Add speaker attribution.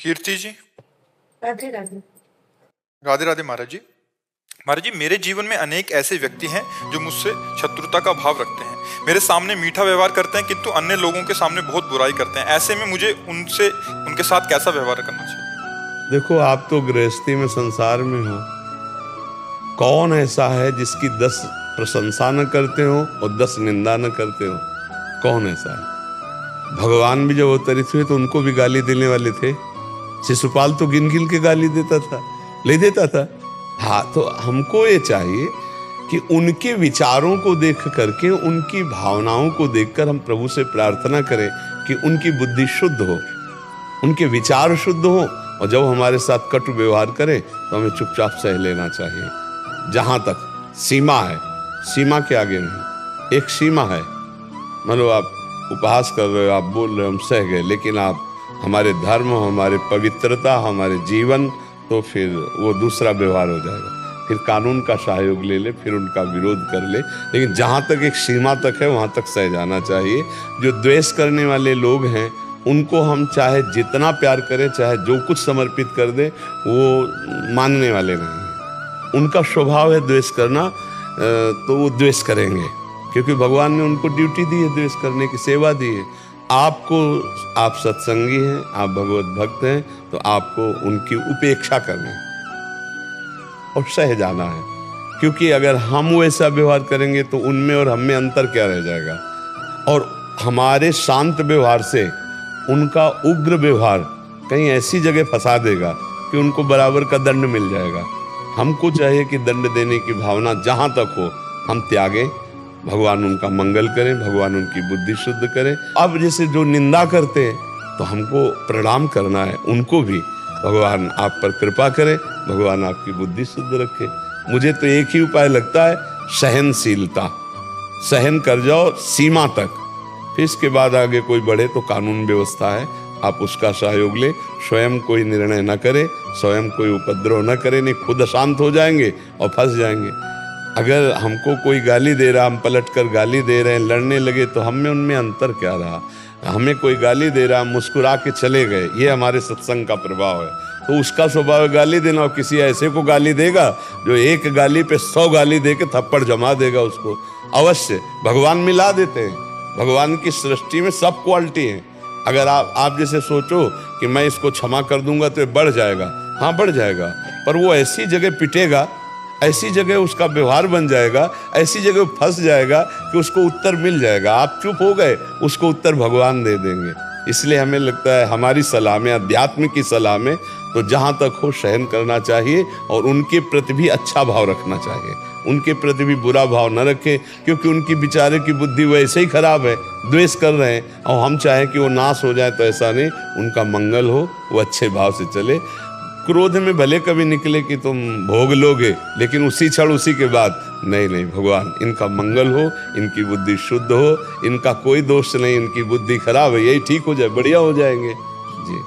Speaker 1: कीर्ति जी।
Speaker 2: राधे राधे।
Speaker 1: राधे राधे महाराज जी। महाराज जी, मेरे जीवन में अनेक ऐसे व्यक्ति हैं जो मुझसे शत्रुता का भाव रखते हैं। मेरे सामने मीठा व्यवहार करते हैं किंतु अन्य लोगों के सामने बहुत बुराई करते हैं। ऐसे में मुझे उनके साथ कैसा व्यवहार करना चाहिए?
Speaker 3: देखो, आप तो गृहस्थी में संसार में हो। कौन ऐसा है जिसकी 10 प्रशंसा न करते हो और 10 निंदा न करते हो? कौन ऐसा है? भगवान भी जब अवतरित हुए तो उनको भी गाली देने वाले थे। शिशुपाल तो गिन गिन के गाली देता था, ले देता था। हाँ, तो हमको ये चाहिए कि उनके विचारों को देख करके, उनकी भावनाओं को देखकर हम प्रभु से प्रार्थना करें कि उनकी बुद्धि शुद्ध हो, उनके विचार शुद्ध हो, और जब हमारे साथ कटु व्यवहार करें तो हमें चुपचाप सह लेना चाहिए। जहाँ तक सीमा है, सीमा के आगे नहीं। एक सीमा है, मतलब आप उपहास कर रहे हो, आप बोल रहे हो, हम सह गए, लेकिन आप हमारे धर्म, हमारे पवित्रता, हमारे जीवन, तो फिर वो दूसरा व्यवहार हो जाएगा। फिर कानून का सहयोग ले ले, फिर उनका विरोध कर ले, लेकिन जहाँ तक एक सीमा तक है वहाँ तक सह जाना चाहिए। जो द्वेष करने वाले लोग हैं उनको हम चाहे जितना प्यार करें, चाहे जो कुछ समर्पित कर दें, वो मानने वाले नहीं हैं। उनका स्वभाव है द्वेष करना, तो वो द्वेष करेंगे क्योंकि भगवान ने उनको ड्यूटी दी है, द्वेष करने की सेवा दी है। आप सत्संगी हैं, आप भगवत भक्त हैं, तो आपको उनकी उपेक्षा करनी है और सह जाना है। क्योंकि अगर हम वैसा व्यवहार करेंगे तो उनमें और हम में अंतर क्या रह जाएगा? और हमारे शांत व्यवहार से उनका उग्र व्यवहार कहीं ऐसी जगह फंसा देगा कि उनको बराबर का दंड मिल जाएगा। हमको चाहिए कि दंड देने की भावना जहाँ तक हो हम त्यागें। भगवान उनका मंगल करें, भगवान उनकी बुद्धि शुद्ध करें। अब जैसे जो निंदा करते हैं तो हमको प्रणाम करना है उनको भी। भगवान आप पर कृपा करें, भगवान आपकी बुद्धि शुद्ध रखे। मुझे तो एक ही उपाय लगता है, सहनशीलता। सहन कर जाओ सीमा तक, फिर इसके बाद आगे कोई बढ़े तो कानून व्यवस्था है, आप उसका सहयोग ले। स्वयं कोई निर्णय न करे, स्वयं कोई उपद्रव न करे, नहीं खुद अशांत हो जाएंगे और फंस जाएंगे। अगर हमको कोई गाली दे रहा, हम पलट कर गाली दे रहे हैं, लड़ने लगे, तो हम में उनमें अंतर क्या रहा? हमें कोई गाली दे रहा, मुस्कुरा के चले गए, ये हमारे सत्संग का प्रभाव है। तो उसका स्वभाव है गाली देना, और किसी ऐसे को गाली देगा जो एक गाली पे 100 गाली दे के थप्पड़ जमा देगा उसको। अवश्य भगवान मिला देते हैं। भगवान की सृष्टि में सब क्वालिटी है। अगर आप जैसे सोचो कि मैं इसको क्षमा कर दूंगा तो ये बढ़ जाएगा, हाँ बढ़ जाएगा, पर वो ऐसी जगह पिटेगा, ऐसी जगह उसका व्यवहार बन जाएगा, ऐसी जगह फंस जाएगा कि उसको उत्तर मिल जाएगा। आप चुप हो गए, उसको उत्तर भगवान दे देंगे। इसलिए हमें लगता है हमारी सलाह में, अध्यात्म की सलाह में, तो जहाँ तक हो सहन करना चाहिए और उनके प्रति भी अच्छा भाव रखना चाहिए। उनके प्रति भी बुरा भाव न रखें, क्योंकि उनकी बेचारे की बुद्धि वैसे ही खराब है, द्वेष कर रहे हैं, और हम चाहें कि वो नाश हो जाए तो ऐसा नहीं। उनका मंगल हो, वो अच्छे भाव से चले। क्रोध में भले कभी निकले कि तुम भोग लोगे, लेकिन उसी क्षण उसी के बाद नहीं, भगवान इनका मंगल हो, इनकी बुद्धि शुद्ध हो, इनका कोई दोष नहीं, इनकी बुद्धि खराब है, यही ठीक हो जाए, बढ़िया हो जाएंगे जी।